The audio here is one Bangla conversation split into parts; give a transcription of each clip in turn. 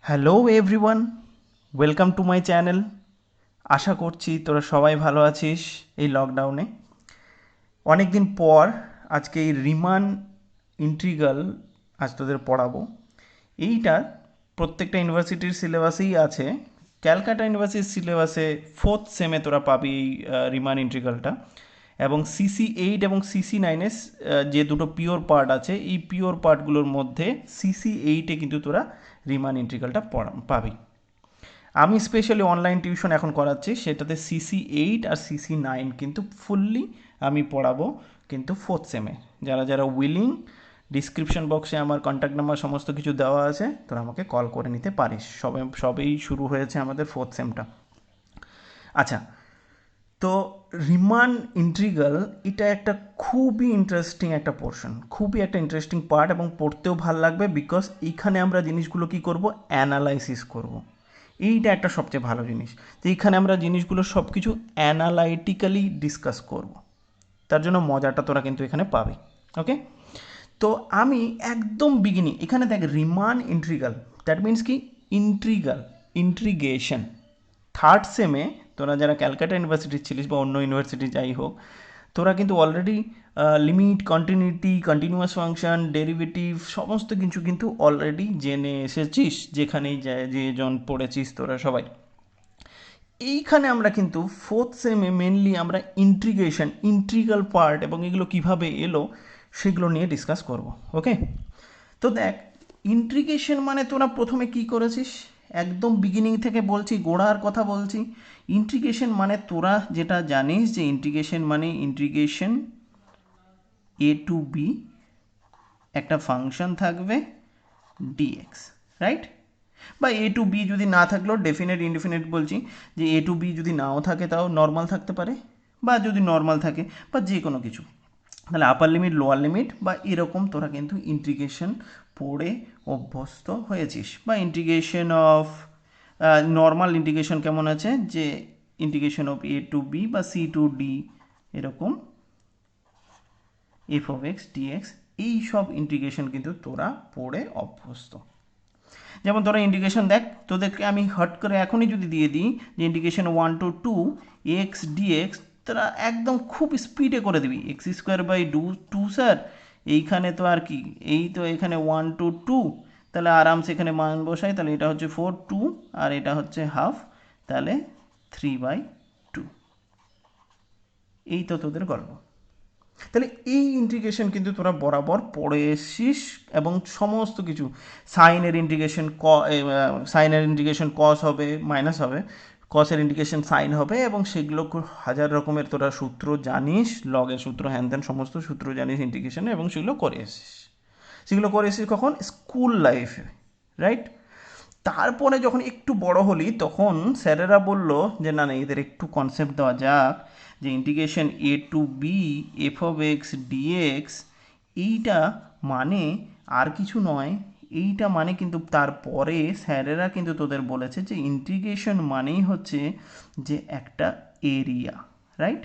Hello everyone, welcome to my channel. আশা করছি তোরা সবাই ভালো আছিস এই লকডাউনে। অনেক দিন পর আজকে এই রিমান ইন্ট্রিগাল আজ তোদের পড়াবো। এইটা প্রত্যেকটা ইউনিভার্সিটির সিলেবাসেই আছে। ক্যালকাটা ইউনিভার্সিটির সিলেবাসে ফোর্থ সেমে তোরা পাবি এই রিমান ইন্ট্রিগালটা। এবং সিসি 8 এবং সিসি 9 যে দুটো পিওর পার্ট আছে, এই পিওর পার্টগুলোর মধ্যে সিসি 8-এ কিন্তু তোরা রিমান ইন্ট্রিগালটা পাবি। আমি স্পেশালি অনলাইন টিউশন এখন করাচ্ছি, সেটাতে সিসি 8 আর সিসি 9 কিন্তু ফুললি আমি পড়াবো কিন্তু ফোর্থ সেমে। যারা যারা উইলিং, ডিসক্রিপশন বক্সে আমার কন্ট্যাক্ট নাম্বার সমস্ত কিছু দেওয়া আছে, তোরা আমাকে কল করে নিতে পারিস। সবেই শুরু হয়েছে আমাদের ফোর্থ সেমটা। আচ্ছা, তো রিমান ইন্ট্রিগাল এটা একটা খুবই ইন্টারেস্টিং একটা পোর্শন, খুবই একটা ইন্টারেস্টিং পার্ট, এবং পড়তেও ভাল লাগবে বিকজ এইখানে আমরা জিনিসগুলো কি করব, অ্যানালাইসিস করব। এইটা একটা সবচেয়ে ভালো জিনিস, যে এইখানে আমরা জিনিসগুলো সব কিছু অ্যানালাইটিক্যালি ডিসকাস করব। তার জন্য মজাটা তোরা কিন্তু এখানে পাবি। ওকে, তো আমি একদম বিগিনিং এখানে দেখ, রিমান ইন্ট্রিগাল দ্যাট মিন্স কি, ইন্ট্রিগাল, ইন্ট্রিগেশন। থার্ড সেমে তোরা যারা ক্যালকাটা ইউনিভার্সিটির ছিলিস বা অন্য ইউনিভার্সিটি যাই হোক, তোরা কিন্তু already limit, continuity, continuous function, derivative সমস্ত কিছু কিন্তু অলরেডি জেনে এসেছিস, যেখানেই যে জন পড়েছিস তোরা সবাই। এইখানে আমরা কিন্তু ফোর্থ সেমে মেনলি আমরা ইন্ট্রিগেশন, ইন্ট্রিগাল পার্ট এবং এগুলো কিভাবে এলো সেগুলো নিয়ে ডিসকাস করব। ওকে, তো দেখ, ইন্ট্রিগেশন মানে তোরা প্রথমে কি করেছিস, একদম বিগিনিং থেকে বলছি, গোড়ার কথা বলছি। ইন্ট্রিগেশন মানে তোরা যেটা জানিস যে ইন্ট্রিগেশন মানে ইন্ট্রিগেশন a to b, একটা ফাংশন থাকবে ডিএক্স, রাইট? বা a to b যদি না থাকলেও ডেফিনেট ইনডিফিনিট বলছি, যে a to b যদি নাও থাকে তাও নর্মাল থাকতে পারে, বা যদি নর্মাল থাকে বা যে কোনো কিছু, তাহলে আপার লিমিট, লোয়ার লিমিট বা এরকম তোরা কিন্তু ইন্টিগ্রেশন পড়ে অভ্যস্ত হয়েছিস। বা ইন্টিগ্রেশন অফ নর্মাল ইন্টিগ্রেশন কেমন আছে, যে integration of a to b বা c to d, এরকম f(x) dx, এই সব ইন্টিগ্রেশন কিন্তু তোরা পড়ে অভ্যস্ত। যেমন তোরা ইন্টিগ্রেশন দেখ, তোদেরকে আমি হট করে এখনই যদি দিয়ে দিই যে ইন্টিগ্রেশন 1 to 2 x dx, তোরা একদম খুব স্পিডে করে দিবি। x² বাই 2 স্যার, এইখানে তো আর কি, এই তো এখানে 1 to 2, তাহলে আরামসে এখানে মান বসাই, তাহলে এটা হচ্ছে 4 2, আর এটা হচ্ছে হাফ, তাহলে 3/2। এই তো তোদের গল্প। তাহলে এই ইন্টিগ্রেশন কিন্তু তোরা বরাবর পড়ে এসছিস, এবং সমস্ত কিছু সাইনের ইন্টিগ্রেশন সাইনের ইন্টিগ্রেশন কস হবে, মাইনাস হবে, কসের ইন্টিগ্রেশন সাইন হবে, এবং সেগুলো হাজার রকমের তোরা সূত্র জানিস, লগের সূত্র, হ্যান ত্যান সমস্ত সূত্র জানিস ইন্টিগ্রেশনে, এবং সেগুলো করে এসছিস। সেগুলো করে এসেছিস কখন, স্কুল লাইফে, রাইট? তারপরে যখন একটু বড় হলি তখন স্যারেরা বলল যে না না, এদের একটু কনসেপ্ট দেওয়া যাক, যে integration a to b f(x) dx, এইটা মানে আর কিছু নয়। এইটা মানে কিন্তু তারপরে স্যারেরা কিন্তু তোদের বলেছে যে ইন্টিগ্রেশন মানেই হচ্ছে যে একটা এরিয়া, রাইট?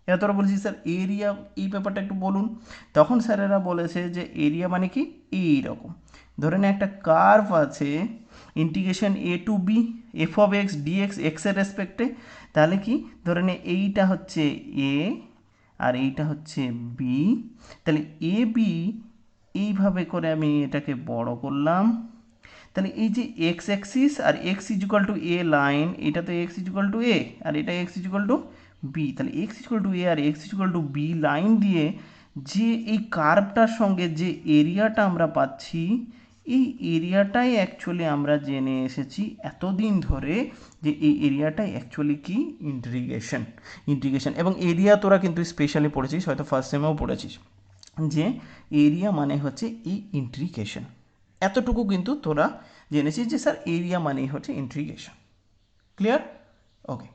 এবার তোরা বলছিস স্যার এরিয়া, এই ব্যাপারটা একটু বলুন। তখন স্যারেরা বলেছে যে এরিয়া মানে কি, এইরকম ধরে নে একটা কার্ভ আছে, integration a to b f(x) dx এর রেসপেক্টে, তাহলে কি, ধরে নে এইটা হচ্ছে এ আর এইটা হচ্ছে বি, তাহলে এ বি, এইভাবে করে আমি এটাকে বড় করলাম। তাহলে এই যে এক্স অ্যাক্সিস আর X equal to A line, এটা তো এক্স ইজুকাল টু এ আর এটা এক্স ইজুকাল টু বি, তাহলে এক্স ইজুকাল টু এ আর X equal to B line দিয়ে যে এই কার্ভটার সঙ্গে যে এরিয়াটা আমরা পাচ্ছি, এই এরিয়াটাই অ্যাকচুয়ালি আমরা জেনে এসেছি এতদিন ধরে, যে এই এরিয়াটাই অ্যাকচুয়ালি কি, ইন্টিগ্রেশন। ইন্টিগ্রেশন এবং এরিয়া তোরা কিন্তু স্পেশালি পড়েছিস, হয়তো ফার্স্ট সেমেও পড়েছিস, যে এরিয়া মানে হচ্ছে এই ইন্টিগ্রেশন। এতটুকু কিন্তু তোরা জেনেছিস যে স্যার এরিয়া মানেই হচ্ছে ইন্টিগ্রেশন। ক্লিয়ার? ওকে,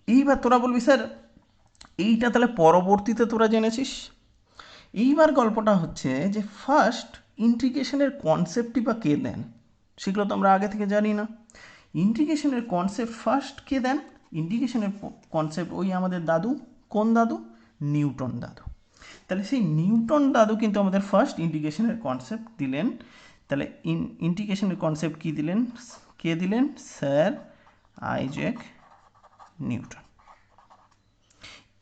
এইবার তোরা বলবি স্যার এইটা তাহলে পরবর্তীতে তোরা জেনেছিস। এইবার গল্পটা হচ্ছে যে ফার্স্ট ইন্টিগ্রেশনের কনসেপ্টই বা কে দেন, সেগুলো তো আমরা আগে থেকে জানি না। ইন্টিগ্রেশনের কনসেপ্ট ফার্স্ট কে দেন, ইন্টিগ্রেশনের কনসেপ্ট ওই আমাদের দাদু। কোন দাদু? নিউটন দাদু। তাহলে সেই নিউটন দাদু কিন্তু আমাদের ফার্স্ট ইন্টিগ্রেশনের কনসেপ্ট দিলেন। তাহলে ইন্টিগ্রেশনের কনসেপ্ট কি দিলেন, কে দিলেন, স্যার আইজ্যাক নিউটন।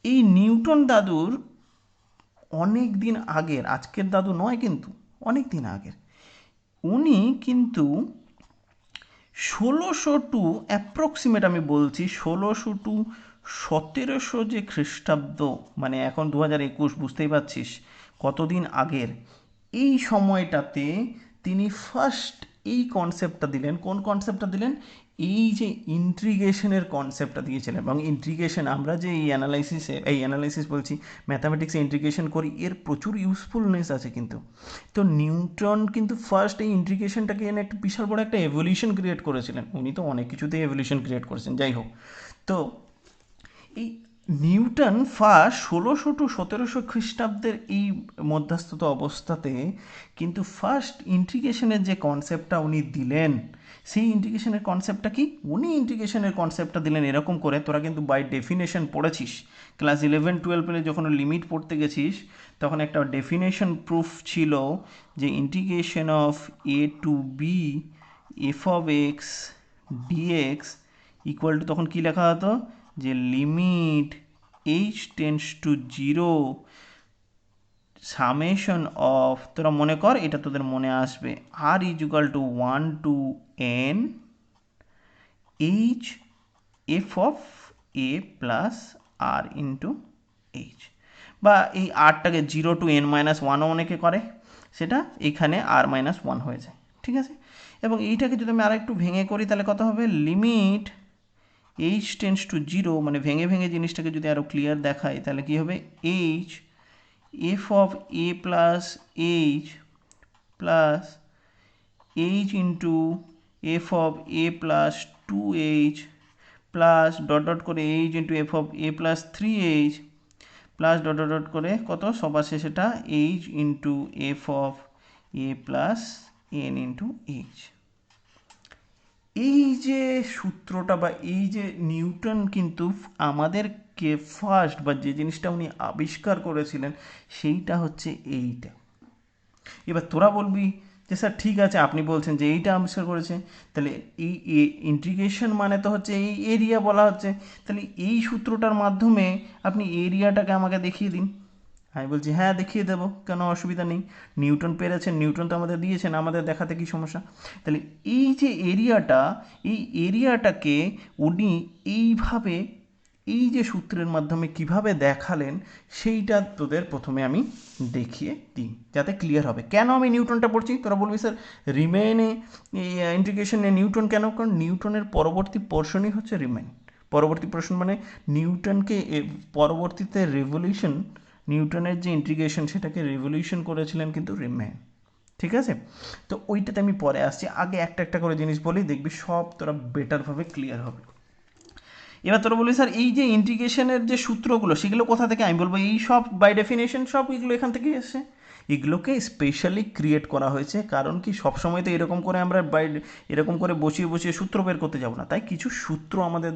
এই নিউটন দাদুর অনেক দিন আগের, আজকের দাদু নয় কিন্তু, অনেক দিন আগের, উনি কিন্তু 1600 অ্যাপ্রক্সিমেট আমি বলছি 1600 যে খ্রিস্টাব্দ, মানে এখন 2021, বুঝতেই পারছিস কতদিন আগের, এই সময়টাতে তিনি ফার্স্ট এই কনসেপ্টটা দিলেন। কোন কনসেপ্টটা দিলেন, এই যে ইন্টিগ্রেশনের কনসেপ্টটা দিয়েছিলেন। এবং ইন্টিগ্রেশন আমরা যে এই অ্যানালাইসিস বলছি, ম্যাথামেটিক্সে ইন্টিগ্রেশন করি, এর প্রচুর ইউজফুলনেস আছে কিন্তু। তো নিউটন কিন্তু ফার্স্ট এই ইন্টিগ্রেশনটাকে এনে একটা বিশাল বড় একটা এভলিউশন ক্রিয়েট করেছিলেন। উনি তো অনেক কিছুতেই এভলিউশন ক্রিয়েট করেছেন, যাই হোক। তো এই নিউটন ফার্স্ট 1600 খ্রিস্টাব্দের এই মধ্যস্থত অবস্থাতে কিন্তু ফার্স্ট ইন্টিগ্রেশনের যে কনসেপ্টটা উনি দিলেন, সেই ইন্টিগ্রেশনের কনসেপ্টটা কি, উনি ইন্টিগ্রেশনের কনসেপ্টটা দিলেন এরকম করে, তোরা কিন্তু বাই ডেফিনেশন পড়েছিস ক্লাস 11-12 যখন লিমিট পড়তে গেছিস, তখন একটা ডেফিনেশন প্রুফ ছিল যে integration of A to B F of x dx equal to, তখন কী লেখা হতো, যে limit H tends to 0 summation of, তোরা মনে কর, এটা তোদের মনে আসবে, R is equal to 1 to n H F of A plus R into H. বা এই আরটাকে 0 to n-1ও অনেকে করে, সেটা এখানে r-1 হয়ে যায়, ঠিক আছে। এবং এইটাকে যদি আমি আর একটু ভেঙে করি, তাহলে কত হবে, লিমিট এইচ টেন্স টু 0, মানে ভেঙে ভেঙে জিনিসটাকে যদি আরও ক্লিয়ার দেখায়, তাহলে কী হবে, H F of A plus H plus H into F of A plus 2h plus dot dot করে H into F of A plus 3h plus dot dot dot করে কত, সবার শেষেটা H into F of A plus N into H. এই যে সূত্রটা বা এই যে নিউটন কিন্তু আমাদেরকে ফার্স্ট বা যে জিনিসটা উনি আবিষ্কার করেছিলেন, সেইটা হচ্ছে এইটা। এবার তোরা বলবি যে স্যার ঠিক আছে, আপনি বলছেন যে এইটা আবিষ্কার করেছে, তাহলে এই ইন্টিগ্রেশন মানে তো হচ্ছে এই এরিয়া বলা হচ্ছে, তাহলে এই সূত্রটার মাধ্যমে আপনি এরিয়াটাকে আমাকে দেখিয়ে দিন। আমি বলছি হ্যাঁ দেখিয়ে দেবো, কেন অসুবিধা নেই, নিউটন পেরেছেন, নিউটন তো আমাদের দিয়েছেন, আমাদের দেখাতে কী সমস্যা। তাহলে এই যে এরিয়াটা, এই এরিয়াটাকে উনি এইভাবে এই যে সূত্রের মাধ্যমে কিভাবে দেখালেন, সেইটা তোদের প্রথমে আমি দেখিয়ে দিই যাতে ক্লিয়ার হবে। কেন আমি নিউটনটা পড়ছি, তোরা বলবি স্যার রিমেনে ইন্টিগ্রেশনে নিউটন কেন, কারণ নিউটনের পরবর্তী পোর্শনই হচ্ছে রিমেন। পরবর্তী পোর্শন মানে নিউটনকে পরবর্তীতে রেভলিউশন, নিউটনের যে ইন্টিগ্রেশন সেটাকে রেভলিউশন করেছিলেন কিন্তু রিমেন, ঠিক আছে। তো ওইটাতে আমি পরে আসছি, আগে একটা একটা করে জিনিস বলি, দেখবি সব তোরা বেটারভাবে ক্লিয়ার হবে। এবার তোরা বলি স্যার এই যে ইন্টিগ্রেশনের যে সূত্রগুলো সেগুলো কোথা থেকে, আমি বলবো এই সব বাই ডেফিনেশন সব এগুলো এখান থেকেই এসছে। এগুলোকে স্পেশালি ক্রিয়েট করা হয়েছে, কারণ কি সবসময় তো এরকম করে আমরা এরকম করে বসিয়ে বসিয়ে সূত্র বের করতে যাব না, তাই কিছু সূত্র আমাদের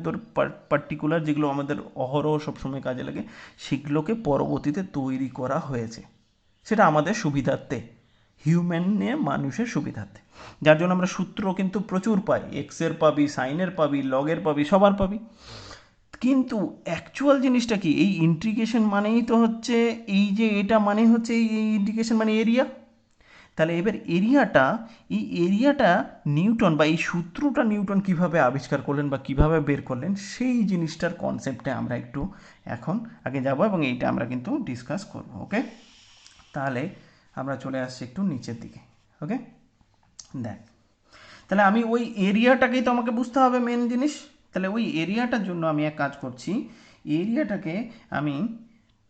পার্টিকুলার যেগুলো আমাদের অহরহ সবসময় কাজে লাগে, সেগুলোকে পরবর্তীতে তৈরি করা হয়েছে, সেটা আমাদের সুবিধার্থে, হিউম্যানের মানুষের সুবিধার্থে, যার জন্য আমরা সূত্র কিন্তু প্রচুর পাই, এক্সের পাবি, সাইনের পাবি, লগের পাবি, সবার পাবি। কিন্তু অ্যাকচুয়াল জিনিসটা কি, এই ইন্টিগ্রেশন মানেই তো হচ্ছে এই যে এটা মানে হচ্ছে এই ইন্টিগ্রেশন মানে এরিয়া। তাহলে এবার এই এরিয়াটা নিউটন বা এই সূত্রটা নিউটন কিভাবে আবিষ্কার করলেন বা কিভাবে বের করলেন, সেই জিনিসটার কনসেপ্টে আমরা একটু এখন আগে যাব এবং এইটা আমরা কিন্তু ডিসকাস করব। ওকে, তাহলে আমরা চলে আসছি একটু নিচের দিকে। ওকে, দেখ, তাহলে আমি ওই এরিয়াটাকেই তো আমাকে বুঝতে হবে মেন জিনিস। তাহলে ওই এরিয়াটার জন্য আমি এক কাজ করছি, এরিয়াটাকে আমি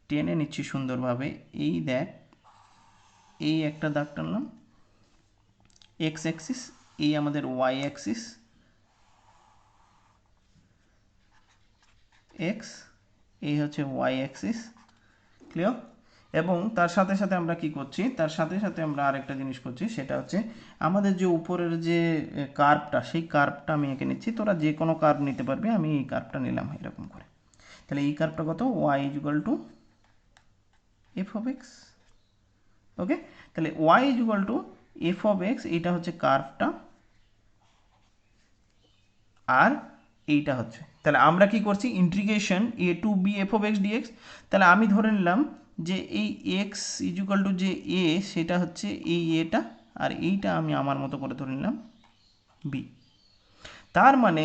টেনে নিচ্ছি সুন্দরভাবে। এই দেখ, এই একটা দাগ টানলাম, এক্স অ্যাক্সিস, এই আমাদের ওয়াই অ্যাক্সিস, এক্স, এই হচ্ছে ওয়াই অ্যাক্সিস, ক্লিয়ার। এবং তার সাথে সাথে আমরা কি করছি, তার সাথে সাথে আমরা আরেকটা জিনিস করছি, সেটা হচ্ছে আমাদের যে উপরের যে কার্ভটা, সেই কার্ভটা আমি এঁকে নিচ্ছি। তোরা যে কোনো কার্ভ নিতে পারবি, আমি এই কার্ভটা নিলাম এরকম করে। তাহলে এই কার্ভটা কত, Y is equal to F of X. Okay, তাহলে Y is equal to F of X এইটা হচ্ছে কার্ভটা, আর এইটা হচ্ছে, তাহলে আমরা কি করছি integration a to B F of x dx. তাহলে আমি ধরে নিলাম যে এই এক্স ইজুকাল টু যে এ সেটা হচ্ছে এই এটা, আর এইটা আমি আমার মতো করে ধরে নিলাম বি। তার মানে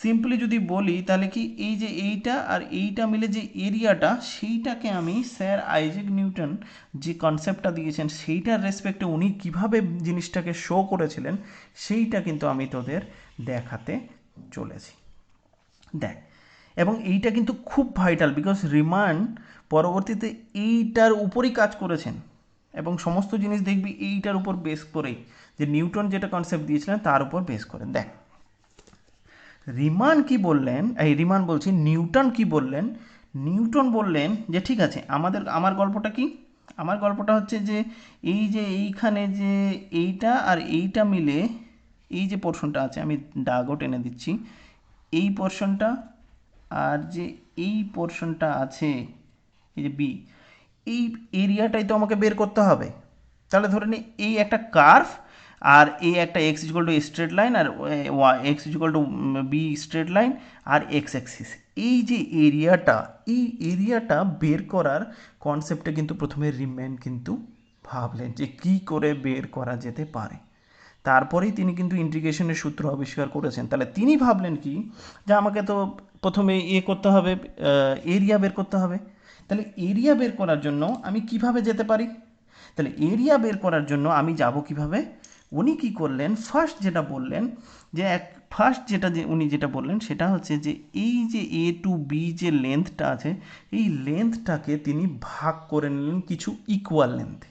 সিম্পলি যদি বলি তাহলে কি এই যে এইটা আর এইটা মিলে যে এরিয়াটা সেইটাকে আমি স্যার আইজ্যাক নিউটন যে কনসেপ্টটা দিয়েছেন সেইটার রেসপেক্টে উনি কিভাবে জিনিসটাকে শো করেছিলেন সেইটা কিন্তু আমি তোদের দেখাতে চলেছি। দেখ, এবং এইটা কিন্তু খুব ভাইটাল, বিকজ রিমান পরবর্তীতে এইটার উপরই কাজ করেছেন এবং সমস্ত জিনিস দেখবি এইটার উপর বেস করেই, যে নিউটন যেটা কনসেপ্ট দিয়েছিলেন তার উপর বেস করে। দেখ রিমান কি বললেন, এই রিমান বলছি নিউটন কি বললেন। নিউটন বললেন যে ঠিক আছে, আমার গল্পটা কি, আমার গল্পটা হচ্ছে যে এই যে এইখানে যে এইটা আর এইটা মিলে এই যে পোর্শনটা আছে, আমি দাগও টেনে দিচ্ছি, এই পোর্শনটা আর যে এই পোর্শনটা আছে এই যে বি, এই এরিয়াটাই তো আমাকে বের করতে হবে। তাহলে ধরে নিই এই একটা কার্ভ, আর এই একটা x equal to straight line, আর x equal to b straight line, আর এক্স অ্যাক্সিস, এই যে এরিয়াটা, এই এরিয়াটা বের করার কনসেপ্টে কিন্তু প্রথমে রিম্যান কিন্তু ভাবলেন যে কী করে বের করা যেতে পারে। তারপরেই তিনি কিন্তু ইন্টিগ্রেশনের সূত্র আবিষ্কার করেছেন। তাহলে তিনি ভাবলেন কি, যে আমাকে তো প্রথমে করতে হবে, এরিয়া বের করতে হবে। তাহলে এরিয়া বের করার জন্য আমি কিভাবে যেতে পারি, তাহলে এরিয়া বের করার জন্য আমি যাব কিভাবে। উনি কি করলেন, ফার্স্ট যেটা বললেন, যে ফার্স্ট যেটা যে উনি যেটা বললেন সেটা হচ্ছে যে এই যে এ টু বি যে লেন্থটা আছে, এই লেন্থটাকে তিনি ভাগ করে নিলেন কিছু ইকুয়াল লেন্থে।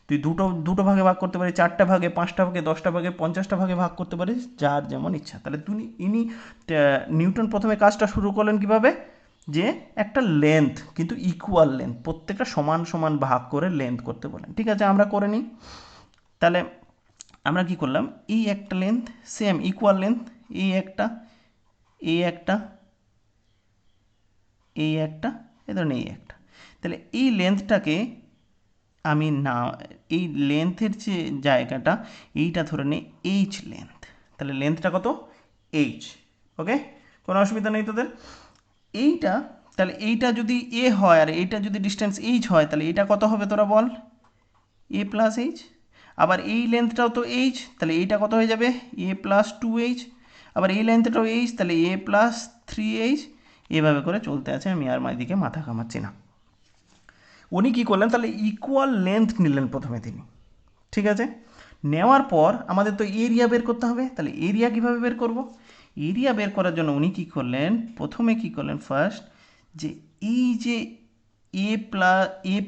তুই দুটো দুটো ভাগে ভাগ করতে পারিস, 4টা ভাগে, 5টা ভাগে, 10টা ভাগে, 50টা ভাগে ভাগ করতে পারিস, যার যেমন ইচ্ছা। তাহলে নিউটন প্রথমে কাজটা শুরু করলেন কিভাবে, যে একটা লেন্থ কিন্তু ইকুয়াল লেন্থ, প্রত্যেকটা সমান সমান ভাগ করে লেন্থ করতে বলেন। ঠিক আছে, আমরা করে নিই। তাহলে আমরা কি করলাম, এই একটা লেন্থ সেম ইকুয়াল লেন্থ, এই একটা, এই একটা, এই একটা, এ ধরেন এই একটা। তাহলে এই লেন্থটাকে আমি না, এই লেন্থের যে জায়গাটা এইটা ধরে নিই এইচ লেন্থ। তাহলে লেন্থটা কত, এইচ। ওকে, কোনো অসুবিধা নেই তোদের। এইটা, তাহলে এইটা যদি এ হয় আর এইটা যদি ডিস্টেন্স এইচ হয়, তাহলে এইটা কত হবে তোরা বল, এ প্লাস এইচ। আবার এই লেন্থটাও তো এইচ, তাহলে এইটা কত হয়ে যাবে, এ প্লাস 2h। আবার এই লেন্থটাও এইচ, তাহলে এ প্লাস 3h। এভাবে করে চলতে আছে, আমি আর দিকে মাথা ঘামাচ্ছি না। উনি কী করলেন, তাহলে ইকুয়াল লেন্থ নিলেন প্রথমে তিনি। ঠিক আছে, নেওয়ার পর আমাদের তো এরিয়া বের করতে হবে। তাহলে এরিয়া কীভাবে বের করব, এরিয়া বের করার জন্য উনি কী করলেন, প্রথমে কী করলেন ফার্স্ট, যে এই যে এ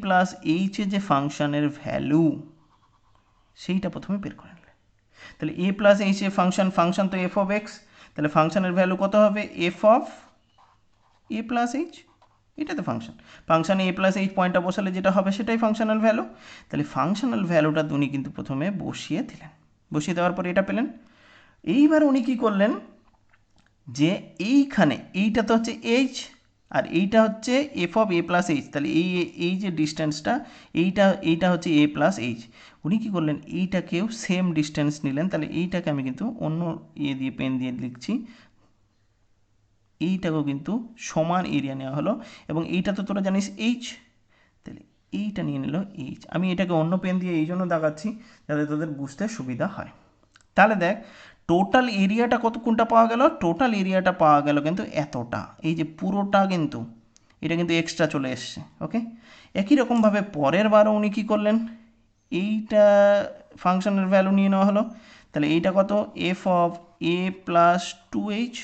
প্লাস এইচের যে ফাংশানের ভ্যালু সেইটা প্রথমে বের করে নিলেন। তাহলে এ প্লাস এইচ এ ফাংশন তো এফ অফ এক্স, তাহলে ফাংশনের ভ্যালু কত হবে, F of A plus H, এটা তো ফাংশানে এ প্লাস এইচ পয়েন্টটা বসালে যেটা হবে সেটাই ফাংশনাল ভ্যালু। তাহলে ফাংশনাল ভ্যালুটা উনি কিন্তু প্রথমে বসিয়ে দিলেন, বসিয়ে দেওয়ার পরে এটা পেলেন। এইবার উনি কী করলেন, যে এইখানে এইটা তো হচ্ছে এইচ, আর এইটা হচ্ছে F of A plus H, তাহলে এই যে ডিস্টেন্সটা এইটা হচ্ছে এ প্লাস এইচ। উনি কী করলেন, এইটাকেও সেম ডিস্টেন্স নিলেন। তাহলে এইটাকে আমি কিন্তু অন্য দিয়ে পেন দিয়ে লিখছি, এইটাকেও কিন্তু সমান এরিয়া নেওয়া হলো, এবং এইটা তো তোরা জানিস এইচ, তাহলে এইটা নিয়ে নিল এইচ। আমি এটাকে অন্য পেন দিয়ে এই জন্য দাগাচ্ছি যাতে তোদের বুঝতে সুবিধা হয়। তাহলে দেখ টোটাল এরিয়াটা কত, কোনটা পাওয়া গেল, টোটাল এরিয়াটা পাওয়া গেল কিন্তু এতটা, এই যে পুরোটা কিন্তু এটা কিন্তু এক্সট্রা চলে এসছে। ওকে, একই রকমভাবে পরের বারও উনি কী করলেন, এইটা ফাংশনের ভ্যালু নিয়ে নেওয়া হলো। তাহলে এইটা কত, F of A plus 2h।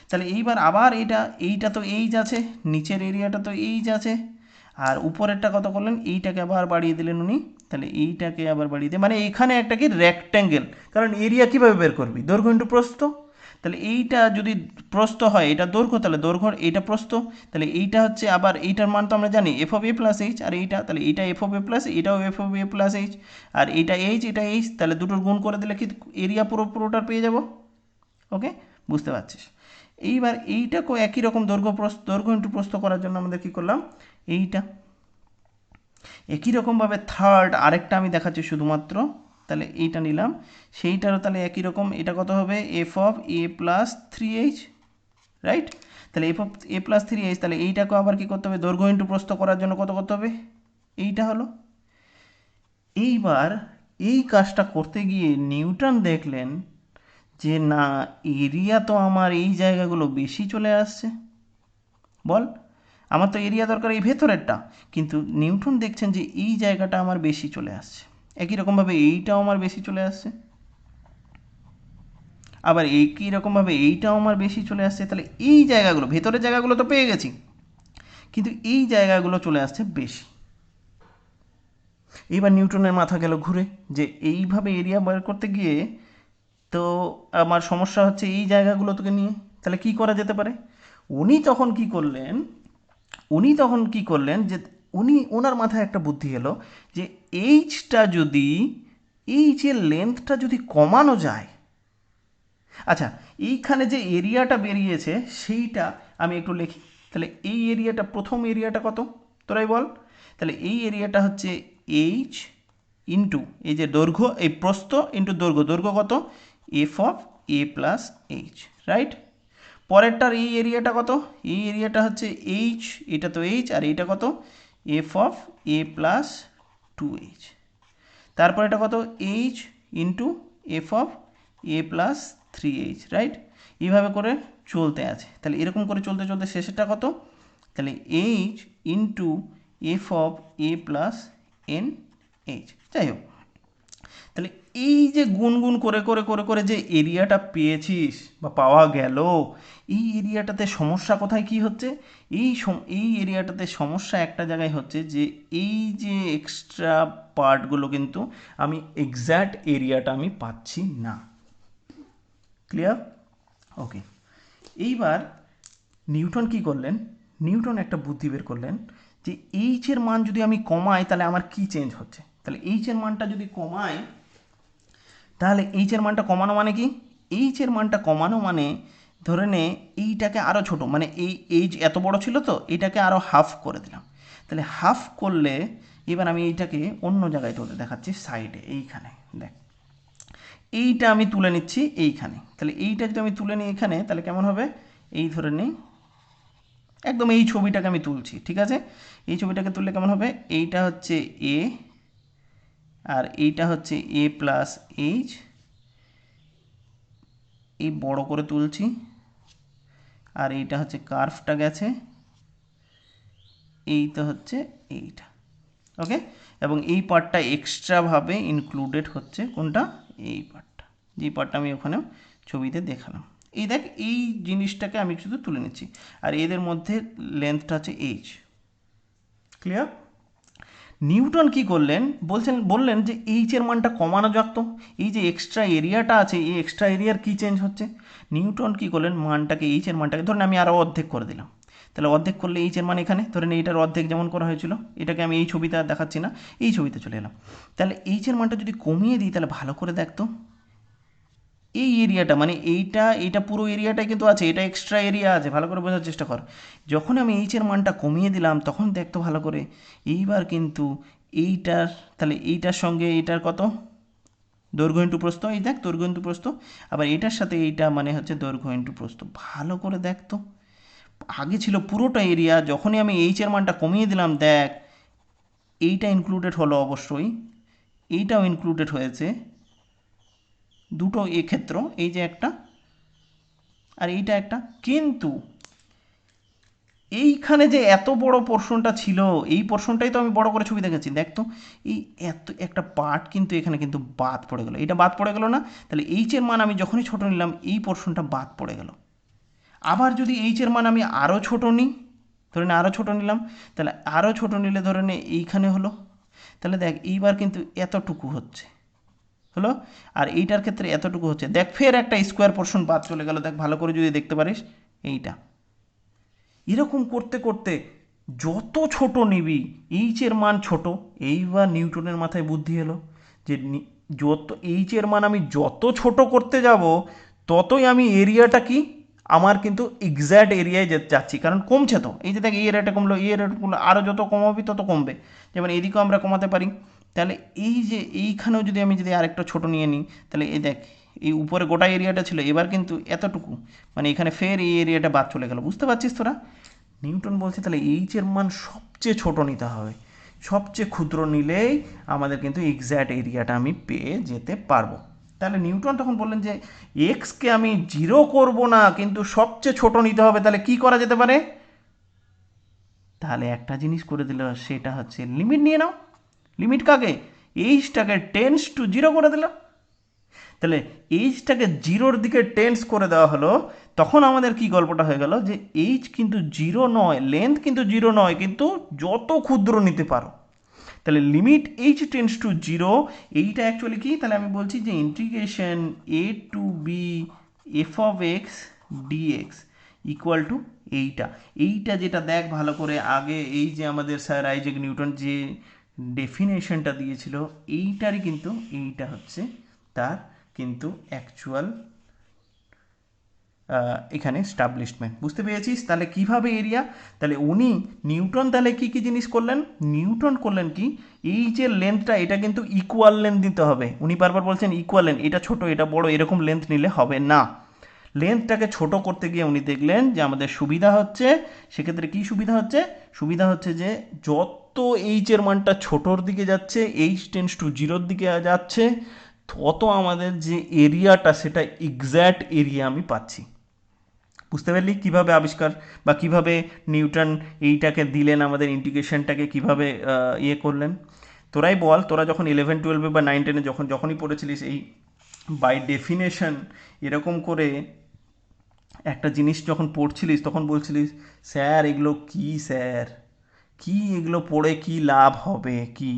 তাহলে এইবার আবার এইটা তো এইচ আছে, নিচের এরিয়াটা তো এইচ আছে, আর উপরেরটা কত করলেন, এইটাকে আবার বাড়িয়ে দিলেন উনি। তাহলে এইটাকে আবার বাড়িয়ে দিয়ে, মানে এখানে একটা কি রেক্ট্যাঙ্গেল, কারণ এরিয়া কীভাবে বের করবি, দৈর্ঘ্য ইন্টু প্রস্থ। তাহলে এইটা যদি প্রস্থ হয়, এটা দৈর্ঘ্য, তাহলে দৈর্ঘ্য এইটা প্রস্থ। তাহলে এইটা হচ্ছে, আবার এইটার মান তো আমরা জানি F of A plus H, আর এইটা, তাহলে এইটা এফ অফ এ প্লাস, এটাও F of A plus H, আর এইটা এইচ, এটা এইচ, তাহলে দুটোর গুণ করে দিলে কি এরিয়া পুরোটার পেয়ে যাব। ওকে, বুঝতে পারছিস। এইবার এইটাকেও একই রকম দৈর্ঘ্য ইন্টু প্রস্থ করার জন্য আমাদের কী করলাম, এইটা একই রকমভাবে থার্ড আরেকটা আমি দেখাচ্ছি শুধুমাত্র, তাহলে এইটা নিলাম, সেইটারও তাহলে একই রকম, এটা কত হবে F of A plus three H, right? তাহলে F of A plus three H, তাহলে এইটাকে আবার কী করতে হবে, দৈর্ঘ্য ইন্টু প্রস্থ করার জন্য কত করতে হবে, এইটা হলো। এইবার এই কাজটা করতে গিয়ে নিউটন দেখলেন যে না, এরিয়া তো আমার এই জায়গাগুলো বেশি চলে আসছে। বল, আমার তো এরিয়া দরকার এই ভেতরেরটা, কিন্তু নিউটন দেখছেন যে এই জায়গাটা আমার বেশি চলে আসছে। একই রকমভাবে এইটাও আমার বেশি চলে আসছে, আবার একই রকমভাবে এইটাও আমার বেশি চলে আসছে। তাহলে এই জায়গাগুলো, ভেতরের জায়গাগুলো তো পেয়ে গেছি, কিন্তু এই জায়গাগুলো চলে আসছে বেশি। এবার নিউটনের মাথা গেল ঘুরে যে এইভাবে এরিয়া বের করতে গিয়ে তো আমার সমস্যা হচ্ছে এই জায়গাগুলো তোকে নিয়ে, তাহলে কি করা যেতে পারে। উনি তখন কি করলেন যে ওনার মাথায় একটা বুদ্ধি এলো যে এইচের লেন্থটা যদি কমানো যায়। আচ্ছা, এইখানে যে এরিয়াটা বেরিয়েছে সেইটা আমি একটু লিখি। তাহলে এই এরিয়াটা, প্রথম এরিয়াটা কত তোরাই বল। তাহলে এই এরিয়াটা হচ্ছে এইচ ইন্টু এই যে দৈর্ঘ্য, এই প্রস্থ ইন্টু দৈর্ঘ্য, দৈর্ঘ্য কত F of A plus H, right? পরেরটার এই এরিয়াটা কত, এই এরিয়াটা হচ্ছে এইচ, এটা তো এইচ, আর এইটা কত F of A plus two h. তারপর এটা কত h into F of A plus three H, right? এইভাবে করে চলতে আছে। তাহলে এরকম করে চলতে চলতে শেষেরটা কত, তাহলে H into F of A plus N H. যাই হোক, তাহলে এই যে গুনগুন করে করে করে করে যে এরিয়াটা পেয়েছিস বা পাওয়া গেল, এই এরিয়াটাতে সমস্যা কোথায় কি হচ্ছে, এই এরিয়াটাতে সমস্যা একটা জায়গায় হচ্ছে যে এই যে এক্সট্রা পার্টগুলো কিন্তু আমি এক্স্যাক্ট এরিয়াটা আমি পাচ্ছি না। ক্লিয়ার? ওকে। এইবার নিউটন কি করলেন, নিউটন একটা বুদ্ধি বের করলেন যে এইচের মান যদি আমি কমাই তাহলে আমার কি চেঞ্জ হচ্ছে। তাহলে এইচের মানটা যদি কমাই, তাহলে এইচের মানটা কমানো মানে কি, এইচের মানটা কমানো মানে ধরে নে এইটাকে আরও ছোট, মানে এই এইচ এত বড় ছিল তো এইটাকে আরও হাফ করে দিলাম। তাহলে হাফ করলে এবার আমি এইটাকে অন্য জায়গায় তুলে দেখাচ্ছি, সাইডে এইখানে দেখ, এইটা আমি তুলে নিচ্ছি এইখানে। তাহলে এইটা যদি আমি তুলে নিই এখানে, তাহলে কেমন হবে, এই ধরে নিই একদম এই ছবিটাকে আমি তুলছি, ঠিক আছে? এই ছবিটাকে তুললে কেমন হবে, এইটা হচ্ছে এ আর এইটা হচ্ছে এ প্লাস এইচ, এই বড় করে তুলছি, আর এইটা হচ্ছে কার্ভটা গেছে, এই তো হচ্ছে এইটা। ওকে, এবং এই পার্টটা এক্সট্রাভাবে ইনক্লুডেড হচ্ছে, কোনটা, এই পার্টটা, যেই পার্টটা আমি ওখানে ছবিতে দেখালাম। এই দেখ, এই জিনিসটাকে আমি শুধু তুলে নিচ্ছি, আর এদের মধ্যে লেন্থটা হচ্ছে এইচ। ক্লিয়ার? নিউটন কি করলেন, বললেন যে এইচের মানটা কমানো যাক। তো এই যে এক্সট্রা এরিয়াটা আছে, এই এক্সট্রা এরিয়ার কি চেঞ্জ হচ্ছে, নিউটন কি করলেন, মানটাকে, এইচের মানটাকে ধরেন আমি আরও অর্ধেক করে দিলাম। তাহলে অর্ধেক করলে এইচের মান এখানে ধরেন এইটার অর্ধেক যেমন করা হয়েছিল, এটাকে আমি এই ছবিতে আর দেখাচ্ছি না, এই ছবিতে চলে এলাম। তাহলে এইচের মানটা যদি কমিয়ে দিই, তাহলে ভালো করে দেখতো এই এরিয়াটা, মানে এইটা পুরো এরিয়াটাই কিন্তু আছে, এটা এক্সট্রা এরিয়া আছে, ভালো করে বোঝার চেষ্টা কর। যখন আমি এইচের মানটা কমিয়ে দিলাম তখন দেখতো ভালো করে, এইবার কিন্তু এইটার, তাহলে এইটার সঙ্গে এইটার কত, দৈর্ঘ্য ইন্টু প্রস্থ, এই দেখ দৈর্ঘ্য ইন্টু প্রস্থ, আবার এইটার সাথে এইটা মানে হচ্ছে দৈর্ঘ্য ইন্টু প্রস্থ। ভালো করে দেখতো, আগে ছিল পুরোটা এরিয়া, যখনই আমি এইচের মানটা কমিয়ে দিলাম দেখ এইটা ইনক্লুডেড হলো, অবশ্যই এইটাও ইনক্লুডেড হয়েছে, দুটো ক্ষেত্র, এই যে একটা আর এইটা একটা। কিন্তু এইখানে যে এত বড় পোর্শনটা ছিল, এই পোর্শনটাই তো আমি বড় করে ছবি দেখেছি, দেখ তো এই এত একটা পার্ট কিন্তু এখানে কিন্তু বাদ পড়ে গেল, এটা বাদ পড়ে গেল না? তাহলে এইচের মান আমি যখনই ছোট নিলাম এই পোর্শনটা বাদ পড়ে গেল। আবার যদি এইচের মান আমি আরও ছোট নিই, ধরে নে আরও ছোট নিলাম, তাহলে আরও ছোট নিলে ধরে নে এইখানে হলো, তাহলে দেখ এইবার কিন্তু এতটুকু হচ্ছে, হলো, আর এইটার ক্ষেত্রে এতটুকু হচ্ছে। দেখ ফের একটা স্কোয়ার পোর্শন বাদ চলে গেল, দেখ ভালো করে যদি দেখতে পারিস এইটা। এরকম করতে করতে যত ছোট নিবি এইচের মান ছোট। এইবার নিউটনের মাথায় বুদ্ধি এলো যে যত এইচের মান আমি যত ছোট করতে যাব ততই আমি এরিয়াটা কি আমার কিন্তু এক্স্যাক্ট এরিয়ায় যাচ্ছি, কারণ কমছে তো। এই যে দেখ, এই এরিয়াটা কমলো, এই এরিয়াটা কমলো, আরও যত কমাবি তত কমবে। যেমন এদিকেও আমরা কমাতে পারি। তাহলে এই যে এইখানেও যদি আমি যদি আরেকটা ছোট নিয়ে নিই, তাহলে এই দেখ, এই উপরে গোটা এরিয়াটা ছিল, এবার কিন্তু এতটুকু, মানে এখানে ফের এই এরিয়াটা বাদ চলে গেল। বুঝতে পারছিস তোরা? নিউটন বলছে তাহলে এইচ এর মান সবচেয়ে ছোট নিতে হবে, সবচেয়ে ক্ষুদ্র নিলেই আমাদের কিন্তু এক্স্যাক্ট এরিয়াটা আমি পেয়ে যেতে পারবো। তাহলে নিউটন তখন বললেন যে এক্সকে আমি জিরো করব না, কিন্তু সবচেয়ে ছোট নিতে হবে। তাহলে কি করা যেতে পারে? তাহলে একটা জিনিস করে দিল, সেটা হচ্ছে লিমিট নিয়ে নাও। লিমিট কাকে? এইচটাকে টেন্স টু জিরো করে দিল। তাহলে এইচটাকে জিরোর দিকে টেন্স করে দেওয়া হলো, তখন আমাদের কি গল্পটা হয়ে গেল যে এইচ কিন্তু জিরো নয়, লেন্থ কিন্তু জিরো নয়, কিন্তু যত ক্ষুদ্র নিতে পারো। তাহলে limit H tends to zero, এইটা অ্যাকচুয়ালি কি? তাহলে আমি বলছি যে integration a to B F of x dx equal to এইটা। এইটা যেটা দেখ ভালো করে, আগে এই যে আমাদের স্যার আইজ্যাক নিউটন যে ডেফিনেশনটা দিয়েছিল, এইটারই কিন্তু এইটা হচ্ছে তার কিন্তু অ্যাকচুয়াল এখানে স্টাবলিশমেন্ট। বুঝতে পেরেছিস? তাহলে কিভাবে এরিয়া, তাহলে উনি নিউটন তাহলে কি কি জিনিস করলেন? নিউটন করলেন কি, এই যে লেন্থটা, এটা কিন্তু ইকুয়াল লেন্থ দিতে হবে। উনি বারবার বলছেন ইকুয়াল লেন্থ, এটা ছোট এটা বড় এরকম লেন্থ নিলে হবে না। লেন্থটাকে ছোট করতে গিয়ে উনি দেখলেন যে আমাদের সুবিধা হচ্ছে, সেক্ষেত্রে কি সুবিধা হচ্ছে? সুবিধা হচ্ছে যে যত এইচ এর মানটা ছোটোর দিকে যাচ্ছে, এইচ টেন্স টু জিরোর দিকে যাচ্ছে, তত আমাদের যে এরিয়াটা সেটা এক্স্যাক্ট এরিয়া আমি পাচ্ছি। বুঝতে পারলি কীভাবে আবিষ্কার বা কীভাবে নিউটন এইটাকে দিলেন, আমাদের ইন্টিগ্রেশনটাকে কীভাবে ইয়ে করলেন? তোরাই বল, তোরা যখন 11-12 বা 9-10 যখনই পড়েছিলিস এই বাই ডেফিনেশন এরকম করে একটা জিনিস যখন পড়ছিলিস, তখন বলছিলিস স্যার এগুলো কি স্যার, কি এগুলো পড়ে কি লাভ হবে কি?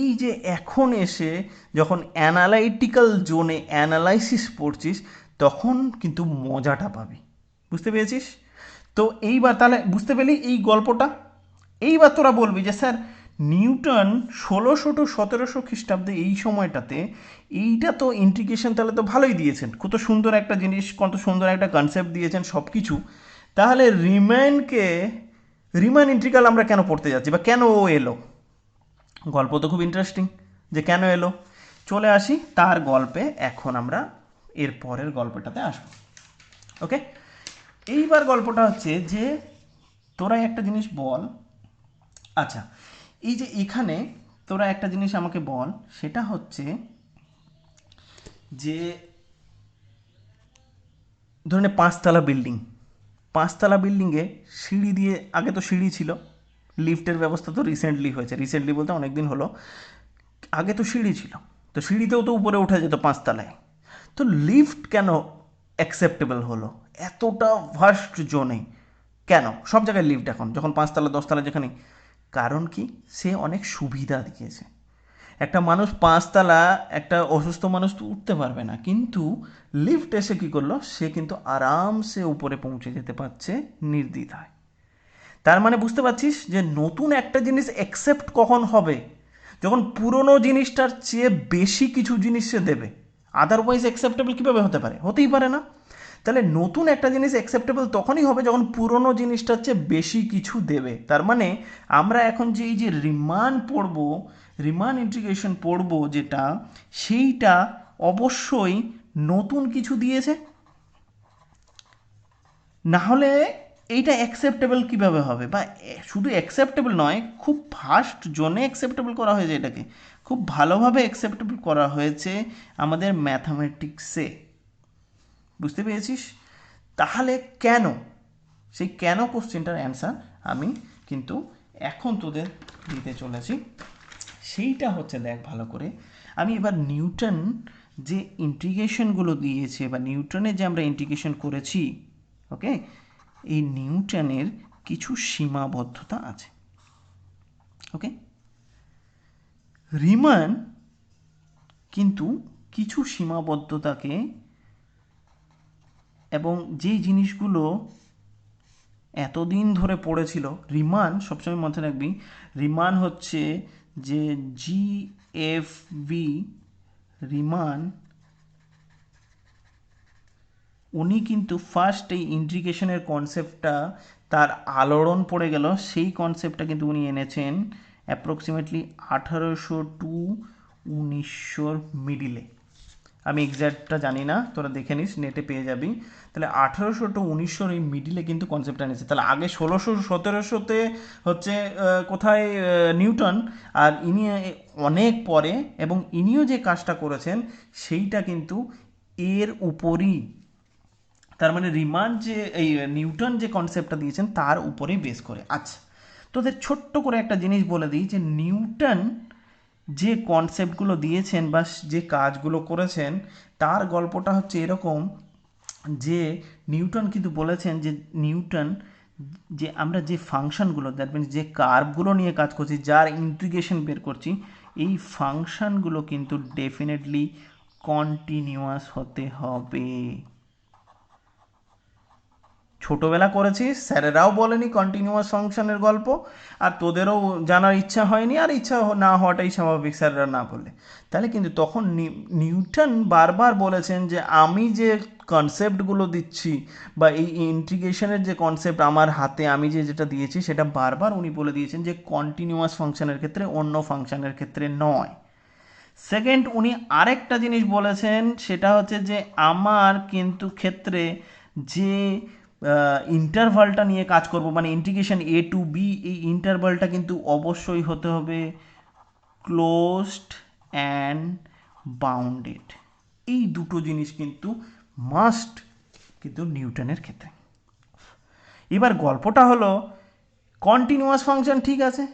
এই যে এখন এসে যখন অ্যানালাইটিক্যাল জোনে অ্যানালাইসিস পড়ছিস, তখন কিন্তু মজাটা পাবি। বুঝতে পেরেছিস? তো এইবার তাহলে বুঝতে পেলি এই গল্পটা। এইবার তোরা বলবি যে স্যার নিউটন 1600 to 1700 খ্রিস্টাব্দে এই সময়টাতে এইটা তো ইন্টিগ্রেশন তাহলে তো ভালোই দিয়েছেন, কত সুন্দর একটা জিনিস, কত সুন্দর একটা কনসেপ্ট দিয়েছেন সব কিছু। তাহলে রিমান ইন্টিগ্রাল আমরা কেন পড়তে যাচ্ছি, বা কেন ও এলো? গল্প তো খুব ইন্টারেস্টিং, যে কেন এলো। চলে আসি তার গল্পে, এখন আমরা এর পরের গল্পটাতে আসবো। ওকে, এইবার গল্পটা হচ্ছে যে তোরা একটা জিনিস বল। আচ্ছা, এই যে এখানে তোরা একটা জিনিস আমাকে বল, সেটা হচ্ছে যে ধরে নে 5তলা বিল্ডিং, 5তলা বিল্ডিংয়ে সিঁড়ি দিয়ে, আগে তো সিঁড়ি ছিল, লিফটের ব্যবস্থা তো রিসেন্টলি হয়েছে, রিসেন্টলি বলতে অনেক দিন হলো। আগে তো সিঁড়ি ছিল, তো সিঁড়িতেও তো উপরে উঠা যেত 5তলায়। তো লিফট কেন অ্যাকসেপ্টেবল হলো এতটা ভাস্ট জোনে? কেন সব জায়গায় লিফট এখন, যখন 5তলা 10তলা যেখানে? কারণ কি, সে অনেক সুবিধা দিয়েছে। একটা মানুষ 5তলা, একটা অসুস্থ মানুষ তো উঠতে পারবে না, কিন্তু লিফট এসে কী করলো, সে কিন্তু আরামসে উপরে পৌঁছে যেতে পারছে নির্দ্বিধায়। তার মানে বুঝতে পারছিস যে নতুন একটা জিনিস অ্যাকসেপ্ট কখন হবে, যখন পুরনো জিনিসটার চেয়ে বেশি কিছু জিনিস সে দেবে। আদারওয়াইজ অ্যাকসেপ্টেবল কীভাবে হতে পারে? হতেই পারে না। তাহলে নতুন একটা জিনিস অ্যাকসেপ্টেবল তখনই হবে যখন পুরনো জিনিসটার চেয়ে বেশি কিছু দেবে। তার মানে আমরা এখন যে এই যে রিমান পড়ব, রিমান ইন্টিগ্রেশন পড়ব যেটা, সেইটা অবশ্যই নতুন কিছু দিয়েছে, না হলে এইটা অ্যাকসেপ্টেবল কিভাবে হবে? বা শুধু অ্যাকসেপ্টেবল নয়, খুব ফাস্ট জোনে অ্যাকসেপ্টেবল করা হয়েছে এটাকে, খুব ভালোভাবে অ্যাকসেপ্টেবল করা হয়েছে আমাদের ম্যাথামেটিক্সে। বুঝতে পেরেছিস? তাহলে কেন, সেই কেন কোশ্চেনটার অ্যান্সার আমি কিন্তু এখন তোদের দিতে চলেছি। সেইটা হচ্ছে, দেখ ভালো করে, আমি এবার নিউটন যে ইন্টিগ্রেশনগুলো দিয়েছে, বা নিউটনের যে আমরা ইন্টিগ্রেশন করেছি, ওকে, এই নিউটনের কিছু সীমাবদ্ধতা আছে। ওকে, রিমান কিন্তু কিছু সীমাবদ্ধতাকে, এবং যেই জিনিসগুলো এতদিন ধরে পড়েছিল, রিমান সবসময় মাথায় রাখবি, রিমান হচ্ছে যে GFV, রিমান উনি কিন্তু ফার্স্ট এই ইন্টিগ্রেশনের কনসেপ্টটা তার আলোড়ন পড়ে গেল, সেই কনসেপ্টটা কিন্তু উনি এনেছেন অ্যাপ্রক্সিমেটলি 1800 টু 1900 মিডিলে। আমি এক্স্যাক্টটা জানি না, তোরা দেখে নিস, নেটে পেয়ে যাবি। তাহলে 1800 টু 1900 এই মিডিলে কিন্তু কনসেপ্টটা এনেছে। তাহলে আগে 1600-1700-তে হচ্ছে কোথায় নিউটন, আর ইনি অনেক পরে, এবং ইনিও যে কাজটা করেছেন সেইটা কিন্তু এর উপরই, তার মানে রিমান যে এই নিউটন যে কনসেপ্টটা দিয়েছেন তার উপরেই বেস করে। আচ্ছা, তোদের ছোট্ট করে একটা জিনিস বলে দিই যে নিউটন যে কনসেপ্টগুলো দিয়েছেন বা যে কাজগুলো করেছেন তার গল্পটা হচ্ছে এরকম যে নিউটন কিন্তু বলেছেন যে নিউটন যে আমরা যে ফাংশনগুলো, দ্যাট মিনস যে কার্ভগুলো নিয়ে কাজ করছি, যার ইন্টিগ্রেশন বের করছি, এই ফাংশনগুলো কিন্তু ডেফিনেটলি কন্টিনিউয়াস হতে হবে। ছোটোবেলা করেছিস, স্যারেরাও বলেনি কন্টিনিউয়াস ফাংশনের গল্প, আর তোদেরও জানার ইচ্ছা হয়নি, আর ইচ্ছা না হওয়াটাই স্বাভাবিক স্যাররা না বললে। তাহলে কিন্তু তখন নিউটন বারবার বলেছেন যে আমি যে কনসেপ্টগুলো দিচ্ছি বা এই ইন্টিগ্রেশনের যে কনসেপ্ট আমার হাতে আমি যেটা দিয়েছি সেটা বারবার উনি বলে দিয়েছেন যে কন্টিনিউয়াস ফাংশনের ক্ষেত্রে, অন্য ফাংশনের ক্ষেত্রে নয়। সেকেন্ড, উনি আরেকটা জিনিস বলেছেন, সেটা হচ্ছে যে আমার কিন্তু ক্ষেত্রে যে ইন্টারভালটা নিয়ে কাজ করব, মানে ইন্টিগ্রেশন A to B, এই ইন্টারভালটা কিন্তু অবশ্যই হতে হবে ক্লোজড অ্যান্ড বাউন্ডেড। এই দুটো জিনিস কিন্তু মাস্ট কিন্তু নিউটনের ক্ষেত্রে। এবার গল্পটা হলো কন্টিনিউয়াস ফাংশন ঠিক আছে,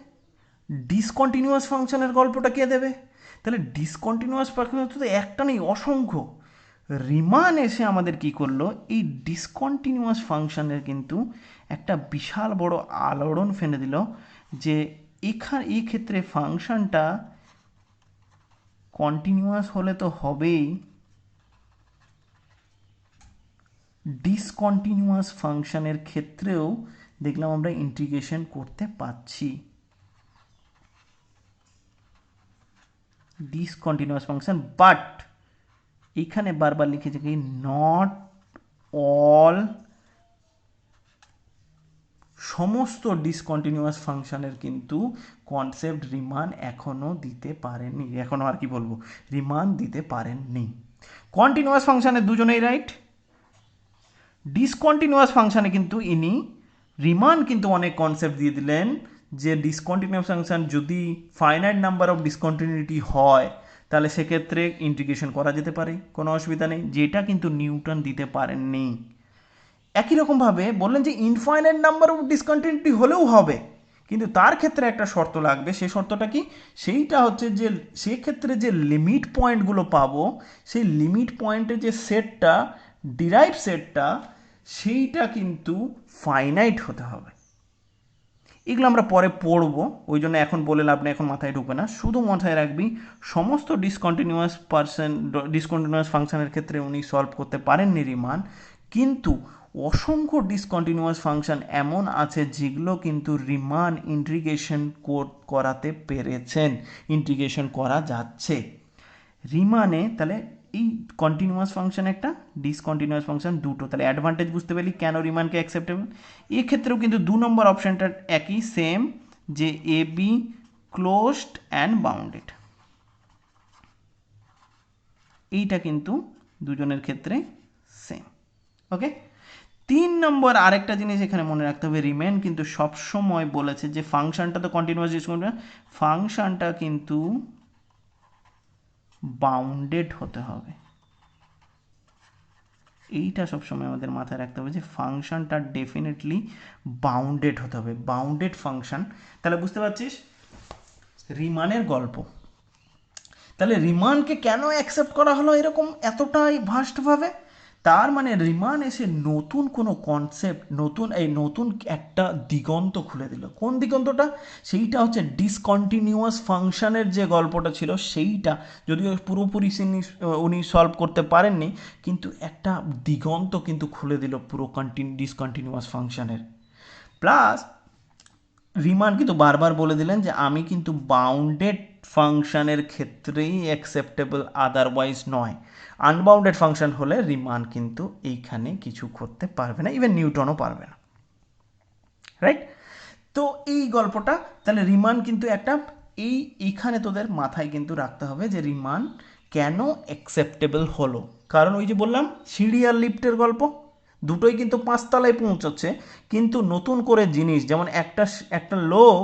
ডিসকন্টিনিউয়াস ফাংশনের গল্পটা কে দেবে? তাহলে ডিসকন্টিনিউয়াস ফাংশন তো একটা নেই, অসংখ্য। রিমান এসে আমাদের কি করলো, এই ডিসকন্টিনিউয়াস ফাংশনের কিন্তু একটা বিশাল বড় আলোড়ন ফেলে দিল যে এই ক্ষেত্রে ফাংশনটা কন্টিনিউয়াস হলে তো হবেই, ডিসকন্টিনিউয়াস ফাংশনের ক্ষেত্রেও দেখলাম আমরা ইন্টিগ্রেশন করতে পারছি। ডিসকন্টিনিউয়াস ফাংশন, বাট এইখানে বারবার লিখেছে কি নট অল, সমস্ত ডিসকন্টিনিউয়াস ফাংশনের কিন্তু কনসেপ্ট রিমান এখনও দিতে পারেননি, এখনও আর কি বলবো, রিমান দিতে পারেননি। কন্টিনিউয়াস ফাংশনের দুজনেই রাইট, ডিসকন্টিনিউয়াস ফাংশনে কিন্তু ইনি রিমান কিন্তু অনেক কনসেপ্ট দিয়ে দিলেন যে ডিসকন্টিনিউয়াস ফাংশন যদি ফাইনাইট নাম্বার অফ ডিসকন্টিনিউটি হয় তাহলে সেক্ষেত্রে ইন্টিগ্রেশন করা যেতে পারে, কোনো অসুবিধা নেই, যেটা কিন্তু নিউটন দিতে পারেননি। একই রকমভাবে বললেন যে ইনফাইনাইট নাম্বার অফ ডিসকন্টিনিউটি হলেও হবে, কিন্তু তার ক্ষেত্রে একটা শর্ত লাগবে। সেই শর্তটা কি? সেইটা হচ্ছে যে সেক্ষেত্রে যে লিমিট পয়েন্টগুলো পাবো, সেই লিমিট পয়েন্টের যে সেটটা, ডিরাইভ সেটটা, সেইটা কিন্তু ফাইনাইট হতে হবে। এগুলো আমরা পরে পড়বো, ওই জন্য এখন বলে লাভ নেই, এখন মাথায় ঢুকবে না। শুধু মাথায় রাখবি সমস্ত ডিসকন্টিনিউয়াস ফাংশনের ক্ষেত্রে উনি সলভ করতে পারেননি রিমান, কিন্তু অসংখ্য ডিসকন্টিনিউয়াস ফাংশন এমন আছে যেগুলো কিন্তু রিমান ইন্টিগ্রেশন করাতে পেরেছেন, ইন্টিগ্রেশন করা যাচ্ছে রিমানে। তাহলে এই কন্টিনিউয়াস ফাংশন একটা, ডিসকন্টিনিউয়াস ফাংশন দুটো, তাহলে অ্যাডভান্টেজ বুঝতে পারলি কেন রিমানকে অ্যাকসেপ্টেবল। এক্ষেত্রেও কিন্তু 2 নম্বর অপশানটা একই সেম, যে A B closed and bounded, এইটা কিন্তু দুজনের ক্ষেত্রে সেম। ওকে, 3 নম্বর আরেকটা জিনিস এখানে মনে রাখতে হবে, রিমেন কিন্তু সবসময় বলেছে যে ফাংশনটা তো কন্টিনিউয়াস ডিসকন্টিনিউয়াস, ফাংশনটা কিন্তু বাউন্ডেড হতে হবে। এইটা সবসময় আমাদের মাথায় রাখতে হবে যে ফাংশনটা ডেফিনেটলি বাউন্ডেড হতে হবে, বাউন্ডেড ফাংশন। তাহলে বুঝতে পারছিস রিমানের গল্প। তাহলে রিমানকে কেন অ্যাকসেপ্ট করা হলো এরকম এতটাই ভাস্টভাবে? তার মানে রিমান এসে নতুন কোনো কনসেপ্ট, নতুন একটা দিগন্ত খুলে দিল। কোন দিগন্তটা? সেইটা হচ্ছে ডিসকন্টিনিউয়াস ফাংশনের যে গল্পটা ছিল সেইটা, যদিও পুরোপুরি উনি সলভ করতে পারেননি, কিন্তু একটা দিগন্ত কিন্তু খুলে দিল পুরো ডিসকন্টিনিউয়াস ফাংশনের। প্লাস রিমান কিন্তু বারবার বলে দিলেন যে আমি কিন্তু বাউন্ডেড ফাংশানের ক্ষেত্রেই অ্যাকসেপ্টেবল, আদারওয়াইজ নয়। আনবাউন্ডেড ফাংশন হলে রিমান কিন্তু এইখানে কিছু করতে পারবে না, ইভেন নিউটনও পারবে না, রাইট? তো এই গল্পটা তাহলে রিমান কিন্তু একটা এইখানে তোদের মাথায় কিন্তু রাখতে হবে যে রিমান কেন অ্যাকসেপ্টেবল হলো। কারণ ওই যে বললাম সিঁড়ি আর লিফটের গল্প, দুটোই কিন্তু 5 তলায় পৌঁছচ্ছে, কিন্তু নতুন করে জিনিস, যেমন একটা লোক,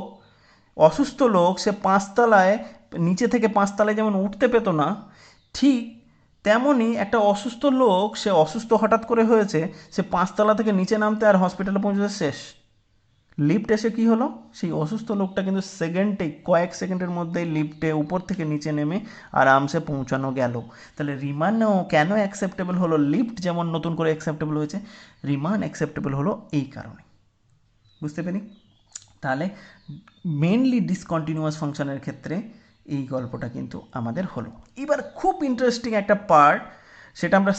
অসুস্থ লোক, সে 5 তলায়, নিচে থেকে 5 তলায় যেমন উঠতে পেতো না, ঠিক তেমনই একটা অসুস্থ লোক, সে অসুস্থ হঠাৎ করে হয়েছে, সে 5 তলা থেকে নিচে নামতে আর হসপিটালে পৌঁছতে শেষ। লিফট এসে কি হলো, সেই অসুস্থ লোকটা কিন্তু কয়েক সেকেন্ডের মধ্যেই লিফটে উপর থেকে নিচে নেমে আরামসে পৌঁছানো গেল। তাহলে রিমানও কেন অ্যাকসেপ্টেবল হলো? লিফট যেমন নতুন করে অ্যাকসেপ্টেবল হয়েছে, রিমান অ্যাকসেপ্টেবল হলো এই কারণে। বুঝতে পেরি? তাহলে মেনলি ডিসকন্টিনিউয়াস ফাংশনের ক্ষেত্রে এই গল্পটা কিন্তু আমাদের হলো। এবার খুব ইন্টারেস্টিং একটা পার্ট, সেটা আমরা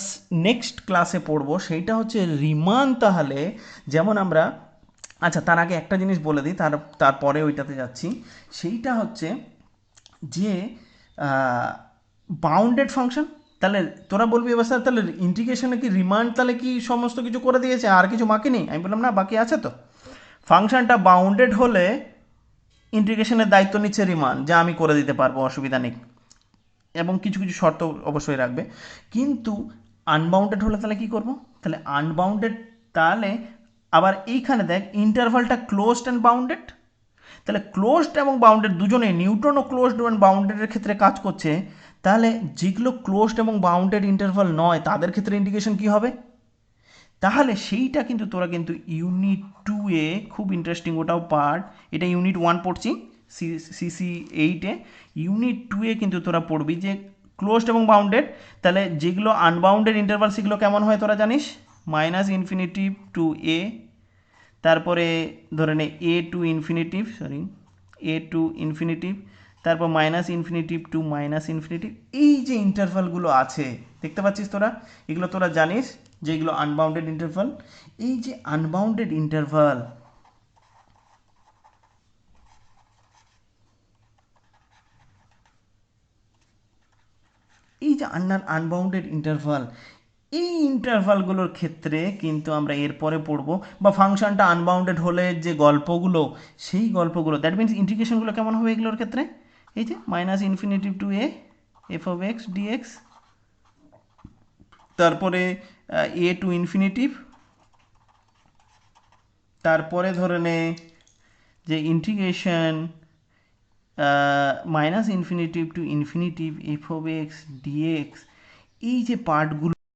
নেক্সট ক্লাসে পড়বো, সেইটা হচ্ছে রিমান। তাহলে যেমন আমরা, আচ্ছা তার আগে একটা জিনিস বলে দিই, তারপরে ওইটাতে যাচ্ছি। সেইটা হচ্ছে যে বাউন্ডেড ফাংশন। তাহলে তোরা বলবি এবার স্যার তাহলে ইন্টিগ্রেশনে কি রিমান্ড তাহলে কি সমস্ত কিছু করে দিয়েছে, আর কিছু বাকি নেই? আমি বললাম না, বাকি আছে তো। ফাংশনটা বাউন্ডেড হলে ইন্টিগ্রেশনের দায়িত্ব নিচ্ছে রিমান্ড, যা আমি করে দিতে পারবো, অসুবিধা নেই, এবং কিছু কিছু শর্ত অবশ্যই রাখবে। কিন্তু আনবাউন্ডেড হলে তাহলে কি করব? তাহলে আনবাউন্ডেড, তাহলে আবার এইখানে দেখ ইন্টারভালটা ক্লোজড অ্যান্ড বাউন্ডেড। তাহলে ক্লোজড এবং বাউন্ডেড দুজনে, নিউটনও ক্লোজড এবং বাউন্ডেডের ক্ষেত্রে কাজ করছে। তাহলে যেগুলো ক্লোজড এবং বাউন্ডেড ইন্টারভাল নয়, তাদের ক্ষেত্রে ইন্টিগ্রেশন কি হবে? তাহলে সেইটা কিন্তু তোরা কিন্তু ইউনিট 2-এ, খুব ইন্টারেস্টিং ওটাও পার্ট, এটা ইউনিট 1 পড়ছি সিসি 8-এ, ইউনিট 2-এ কিন্তু তোরা পড়বি যে ক্লোজড এবং বাউন্ডেড। তাহলে যেগুলো আনবাউন্ডেড ইন্টারভাল সেগুলো কেমন হয় তোরা জানিস, -ইনফিনিটিভ টু এ, তারপরে ধরে নে এ টু ইনফিনিটিভ, তারপর -ইনফিনিটিভ টু -ইনফিনিটিভ। এই যে ইন্টারভালগুলো আছে দেখতে পাচ্ছিস তোরা, এগুলো তোরা জানিস যে এগুলো আনবাউন্ডেড ইন্টারভাল। এই যে আনবাউন্ডেড ইন্টারভাল, এই যে আনবাউন্ডেড ইন্টারভাল, এই ইন্টারভালগুলোর ক্ষেত্রে কিন্তু আমরা এরপরে পড়বো, বা ফাংশনটা আনবাউন্ডেড হলে যে গল্পগুলো, সেই গল্পগুলো, দ্যাট মিনস ইন্টিগ্রেশনগুলো কেমন হবে এগুলোর ক্ষেত্রে, এই যে -infinity to a f of x dx, তারপরে এ টু ইনফিনিটিভ, তারপরে ধরে নে যে integration -infinity to infinity f of x dx, এই যে পার্টগুলো